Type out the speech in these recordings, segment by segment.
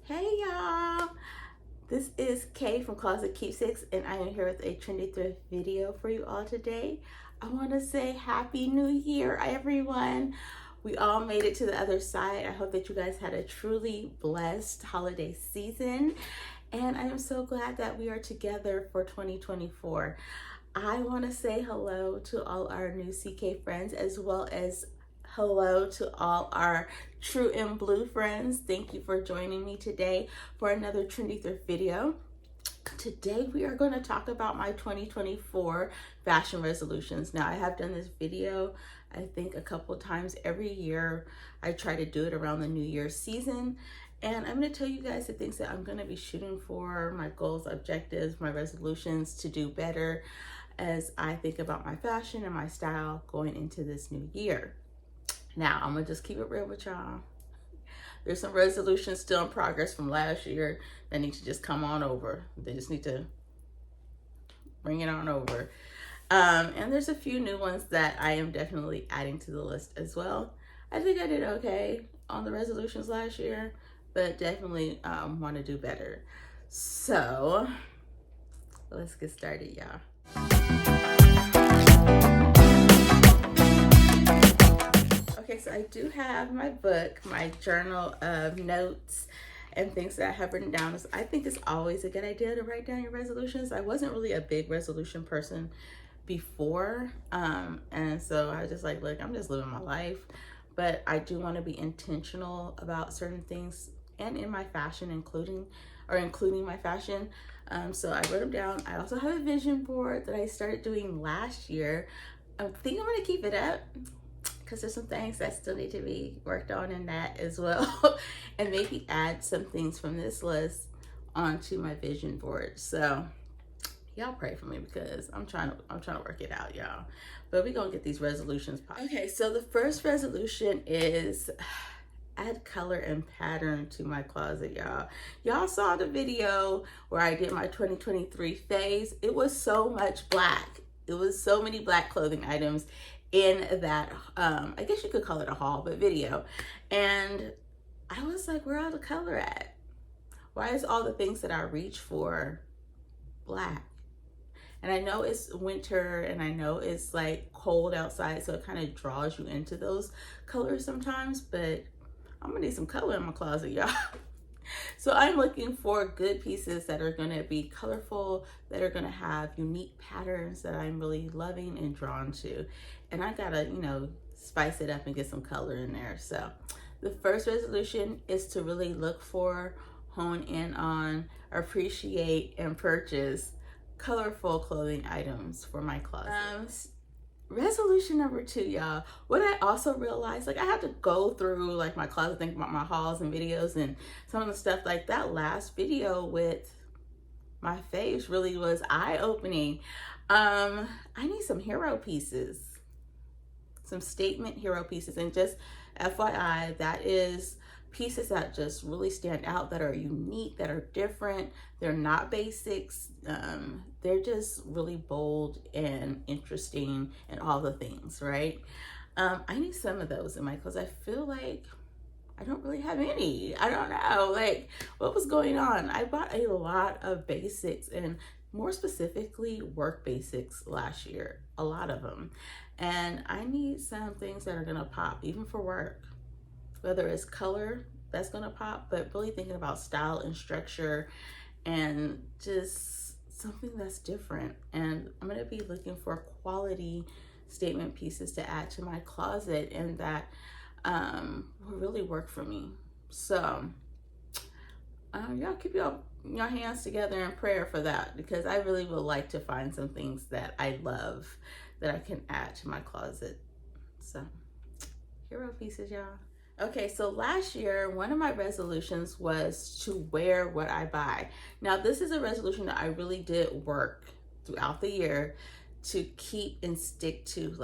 Hey y'all, this is Kay from Closet Keepsakes, and I am here with a trendy thrift video for you all today. I want to say Happy New Year, everyone. We all made it to the other side. I hope that you guys had a truly blessed holiday season, and I am so glad that we are together for 2024. I want to say hello to all our new CK friends, as well as hello to all our True and Blue friends. Thank you for joining me today for another Trendy Thrift video. Today we are going to talk about my 2024 fashion resolutions. Now, I have done this video I think a couple times every year. I try to do it around the New Year's season, and I'm going to tell you guys the things that I'm going to be shooting for, my goals, objectives, my resolutions to do better as I think about my fashion and my style going into this new year. Now, I'm gonna just keep it real with y'all. There's some resolutions still in progress from last year that need to just come on over. They just need to bring it on over. And there's a few new ones that I am definitely adding to the list as well. I think I did okay on the resolutions last year, but definitely want to do better. So let's get started, y'all. Okay, so I do have my book, my journal of notes and things that I have written down. I think it's always a good idea to write down your resolutions. I wasn't really a big resolution person before, and so I was just like, look, I'm just living my life, but I do want to be intentional about certain things and in my fashion, including my fashion. So I wrote them down. I also have a vision board that I started doing last year. I think I'm going to keep it up because there's some things that still need to be worked on in that as well, and maybe add some things from this list onto my vision board. So y'all pray for me because I'm trying to work it out, y'all. But we're gonna get these resolutions popped. Okay, so the first resolution is add color and pattern to my closet, y'all. Y'all saw the video where I did my 2023 phase. It was so much black. It was so many black clothing items in that, I guess you could call it a haul, but video. And I was like, where all the color at? Why is all the things that I reach for black? And I know it's winter and I know it's like cold outside, so it kind of draws you into those colors sometimes, but I'm gonna need some color in my closet, y'all. So I'm looking for good pieces that are gonna be colorful, that are gonna have unique patterns that I'm really loving and drawn to. And I gotta, spice it up and get some color in there. So the first resolution is to really look for, hone in on, appreciate, and purchase colorful clothing items for my closet. Resolution number 2, y'all. What I also realized, I had to go through my closet, think about my hauls and videos and some of the stuff. That last video with my face really was eye-opening. I need some hero pieces, some statement hero pieces, and just FYI, that is pieces that just really stand out, that are unique, that are different. They're not basics. They're just really bold and interesting and all the things, right? I need some of those in my clothes. I feel like I don't really have any. I don't know, what was going on? I bought a lot of basics, and more specifically work basics last year, a lot of them. And I need some things that are gonna pop, even for work. Whether it's color that's gonna pop, but really thinking about style and structure and just something that's different. And I'm gonna be looking for quality statement pieces to add to my closet and that will really work for me. So y'all keep your hands together in prayer for that, because I really would like to find some things that I love that I can add to my closet. So hero pieces, y'all. Okay, so last year, one of my resolutions was to wear what I buy. Now, this is a resolution that I really did work throughout the year to keep and stick to.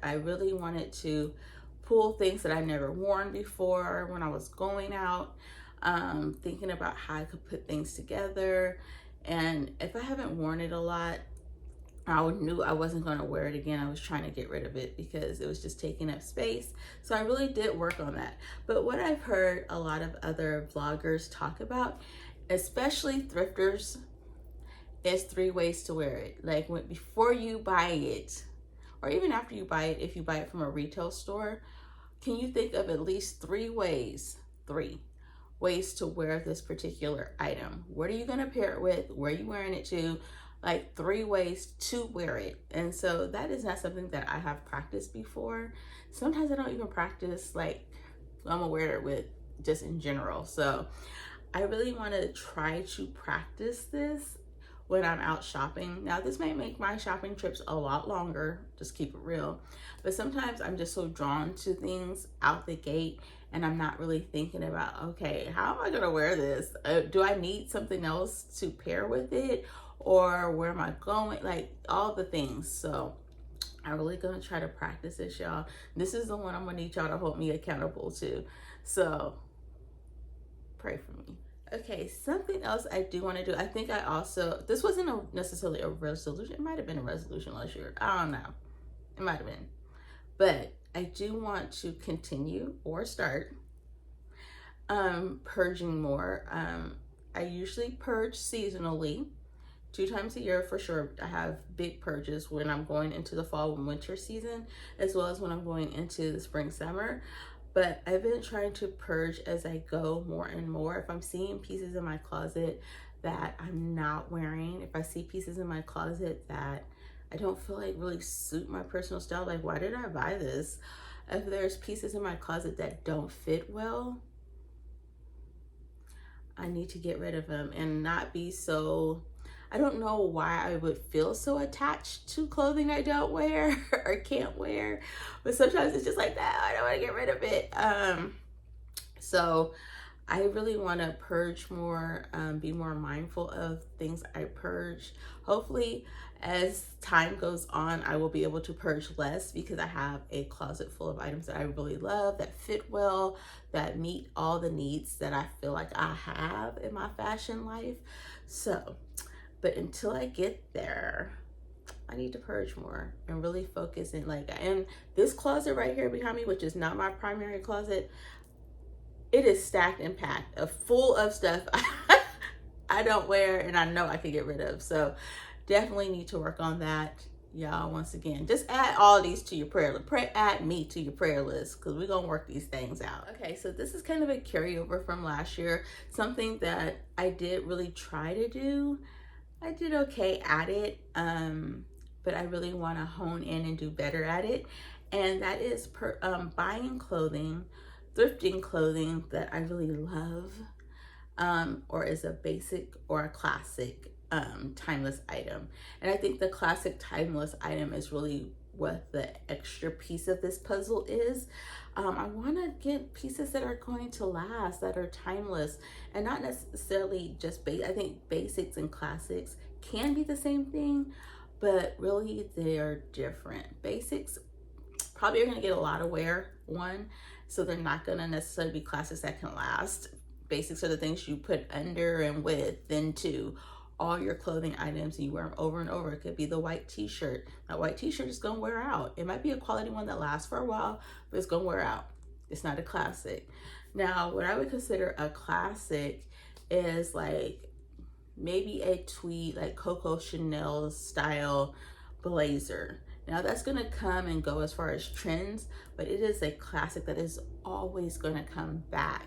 I really wanted to pull things that I never worn before when I was going out, thinking about how I could put things together. And if I haven't worn it a lot, I knew I wasn't going to wear it again. I was trying to get rid of it because it was just taking up space. So I really did work on that. But what I've heard a lot of other vloggers talk about, especially thrifters, is 3 ways to wear it. Like before you buy it, or even after you buy it, if you buy it from a retail store, can you think of at least 3 ways, 3 ways to wear this particular item? What are you going to pair it with? Where are you wearing it to? Like 3 ways to wear it. And so that is not something that I have practiced before. Sometimes I don't even practice like I'm gonna wear it with just in general. So I really want to try to practice this when I'm out shopping. Now this might make my shopping trips a lot longer, just keep it real. But sometimes I'm just so drawn to things out the gate and I'm not really thinking about, okay, how am I gonna wear this? Do I need something else to pair with it? Or where am I going? Like all the things. So I'm really gonna try to practice this, y'all. This is the one I'm gonna need y'all to hold me accountable to. So pray for me. Okay, something else I do want to do. I think I also, this wasn't necessarily a resolution. It might have been a resolution last year. I don't know. It might have been. But I do want to continue or start purging more. I usually purge seasonally. 2 times a year for sure. I have big purges when I'm going into the fall and winter season, as well as when I'm going into the spring, summer. But I've been trying to purge as I go more and more. If I'm seeing pieces in my closet that I'm not wearing, if I see pieces in my closet that I don't feel like really suit my personal style, like why did I buy this? If there's pieces in my closet that don't fit well, I need to get rid of them and not be so, I don't know why I would feel so attached to clothing I don't wear or can't wear, but sometimes it's just like that. I don't want to get rid of it. So I really want to purge more, be more mindful of things I purge. Hopefully, as time goes on, I will be able to purge less because I have a closet full of items that I really love, that fit well, that meet all the needs that I feel like I have in my fashion life. So, but until I get there, I need to purge more and really focus in and this closet right here behind me, which is not my primary closet, it is stacked and packed, full of stuff I don't wear and I know I could get rid of. So definitely need to work on that. Y'all, once again, just add all these to your prayer list. Add me to your prayer list because we're going to work these things out. Okay, so this is kind of a carryover from last year. Something that I did really try to do. I did okay at it, but I really want to hone in and do better at it. And that is buying clothing, thrifting clothing that I really love, or is a basic or a classic timeless item. And I think the classic timeless item is really what the extra piece of this puzzle is. I want to get pieces that are going to last, that are timeless, and not necessarily just I think basics and classics can be the same thing, but really they're different. Basics probably are going to get a lot of wear, one, so they're not going to necessarily be classics that can last. Basics are the things you put under and with, then two, all your clothing items, and you wear them over and over. It could be the white t-shirt. That white t-shirt is gonna wear out. It might be a quality one that lasts for a while, but it's gonna wear out. It's not a classic. Now, what I would consider a classic is like maybe a tweed, like Coco Chanel style blazer. Now that's gonna come and go as far as trends, but it is a classic that is always gonna come back.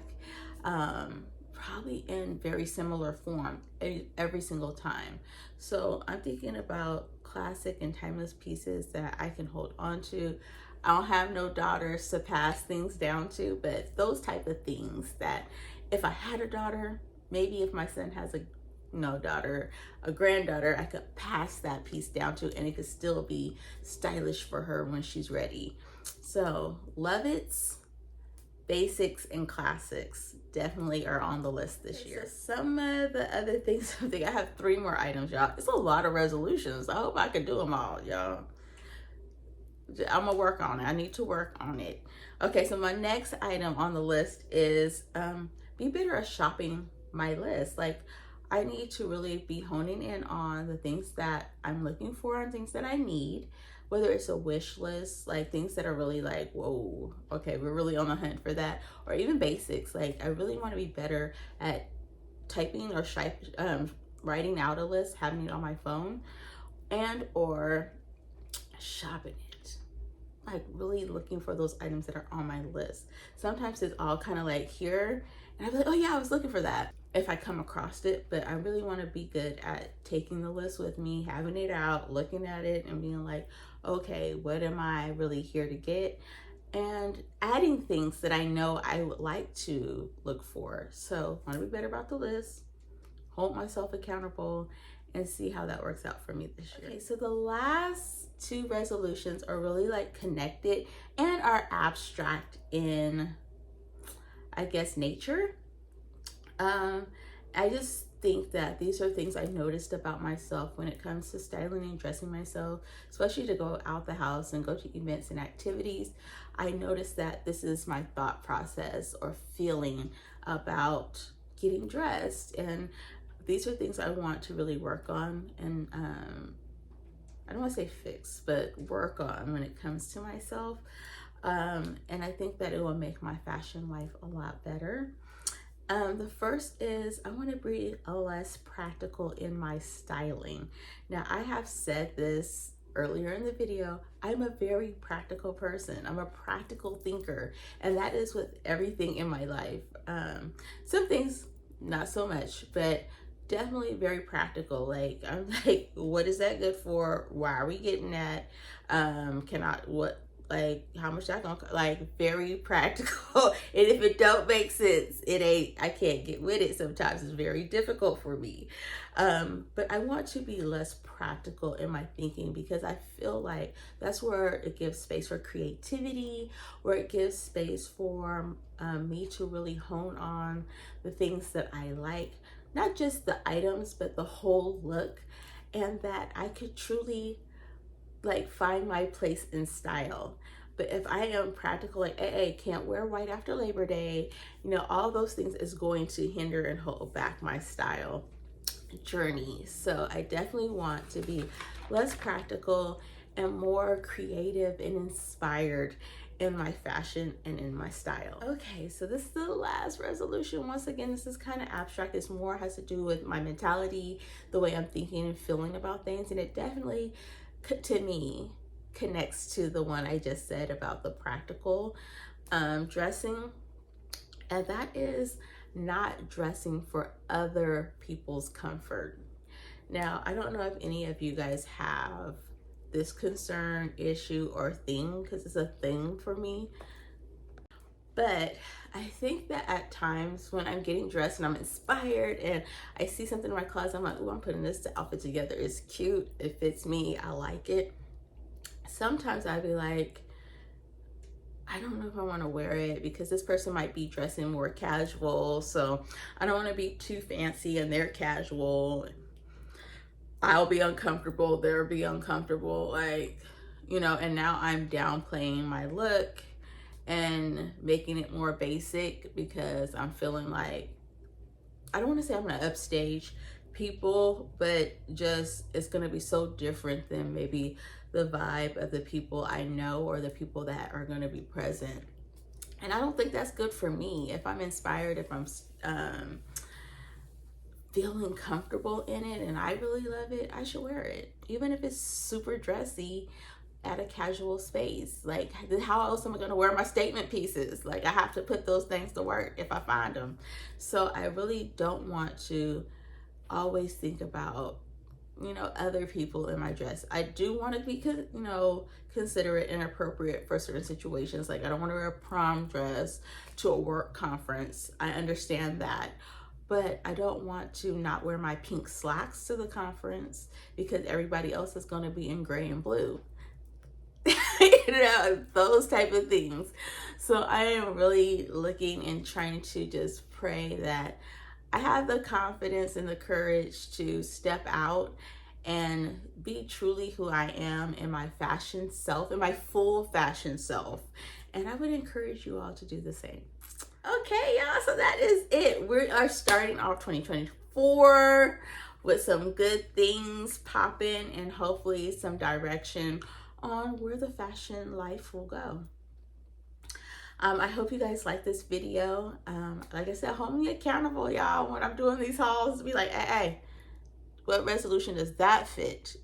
Probably in very similar form every single time. So I'm thinking about classic and timeless pieces that I can hold on to. I don't have no daughters to pass things down to, but those type of things that if I had a daughter, maybe if my son has a granddaughter, I could pass that piece down to, and it could still be stylish for her when she's ready. So love it's, basics, and classics definitely are on the list this year. So some of the other things, I think I have 3 more items, y'all. It's a lot of resolutions. I hope I can do them all, y'all. I'm gonna work on it. I need to work on it. Okay, so my next item on the list is be better at shopping my list. Like, I need to really be honing in on the things that I'm looking for and things that I need, whether it's a wish list, like things that are really like, whoa, okay, we're really on the hunt for that, or even basics. Like I really want to be better at typing or writing out a list, having it on my phone, and or shopping it, like really looking for those items that are on my list. Sometimes it's all kind of like here and I'll be like, oh yeah, I was looking for that if I come across it. But I really want to be good at taking the list with me, having it out, looking at it and being like, okay, what am I really here to get? And adding things that I know I would like to look for. So I want to be better about the list, hold myself accountable, and see how that works out for me this year. Okay, so the last two resolutions are really like connected and are abstract in, I guess, nature. I just think that these are things I noticed about myself when it comes to styling and dressing myself, especially to go out the house and go to events and activities. I noticed that this is my thought process or feeling about getting dressed, and these are things I want to really work on and I don't want to say fix, but work on when it comes to myself. And I think that it will make my fashion life a lot better. The first is I want to be less practical in my styling. Now, I have said this earlier in the video, I'm a very practical person. I'm a practical thinker, and that is with everything in my life. Some things, not so much, but definitely very practical. Like, I'm like, what is that good for? Why are we getting that? Like, how much that gonna, like, very practical. And if it don't make sense, I can't get with it. Sometimes it's very difficult for me. But I want to be less practical in my thinking, because I feel like that's where it gives space for creativity, where it gives space for me to really hone on the things that I like, not just the items, but the whole look, and that I could truly like find my place in style. But if I am practical, like, hey, can't wear white after Labor Day, all those things is going to hinder and hold back my style journey. So I definitely want to be less practical and more creative and inspired in my fashion and in my style. Okay, so this is the last resolution. Once again, this is kind of abstract. This more has to do with my mentality, the way I'm thinking and feeling about things, and it definitely, to me, connects to the one I just said about the practical dressing, and that is not dressing for other people's comfort. Now, I don't know if any of you guys have this concern, issue, or thing, because it's a thing for me. But I think that at times when I'm getting dressed and I'm inspired and I see something in my closet, I'm like, oh, I'm putting this outfit together. It's cute. It fits me. I like it. Sometimes I'd be like, I don't know if I want to wear it because this person might be dressing more casual. So I don't want to be too fancy and they're casual. I'll be uncomfortable. They'll be uncomfortable. Like, and now I'm downplaying my look and making it more basic because I'm feeling like, I don't want to say I'm going to upstage people, but just it's going to be so different than maybe the vibe of the people I know or the people that are going to be present. And I don't think that's good for me. If I'm inspired, if I'm feeling comfortable in it and I really love it, I should wear it. Even if it's super dressy at a casual space. Like, how else am I going to wear my statement pieces? Like, I have to put those things to work if I find them. So I really don't want to always think about, other people in my dress. I do want to be, considerate and appropriate for certain situations. Like, I don't want to wear a prom dress to a work conference. I understand that. But I don't want to not wear my pink slacks to the conference because everybody else is going to be in gray and blue. Those type of things. So I am really looking and trying to just pray that I have the confidence and the courage to step out and be truly who I am in my fashion self, in my full fashion self. And I would encourage you all to do the same. Okay, y'all, so that is it. We are starting off 2024 2024 with some good things popping and hopefully some direction on where the fashion life will go. I hope you guys like this video. Like I said, hold me accountable, y'all, when I'm doing these hauls. Be like, hey, what resolution does that fit?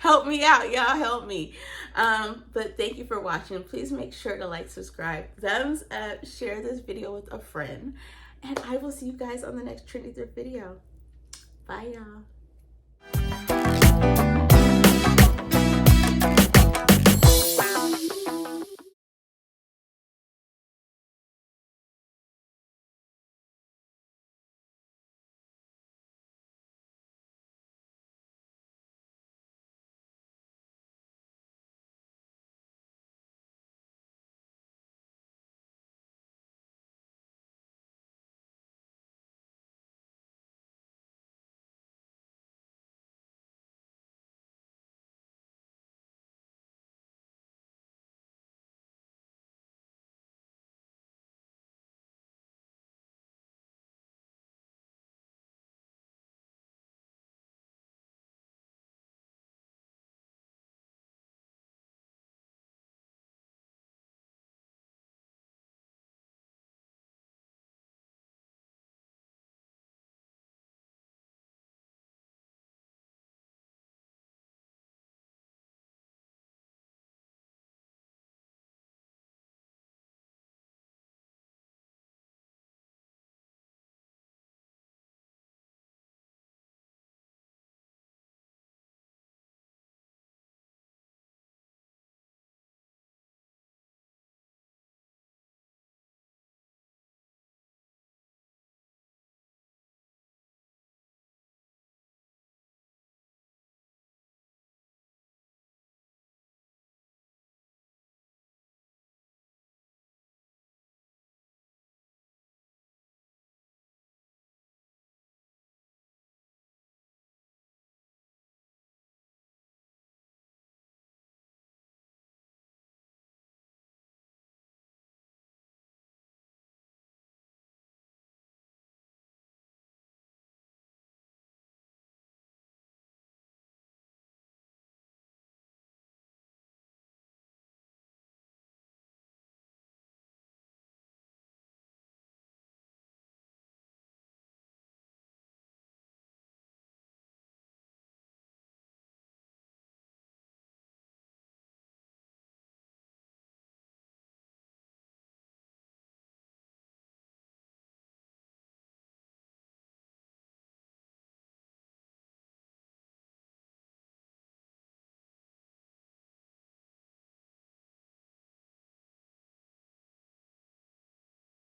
Help me out, y'all, help me. But thank you for watching. Please make sure to like, subscribe, thumbs up, share this video with a friend, and I will see you guys on the next Trendy Thrift video. Bye, y'all.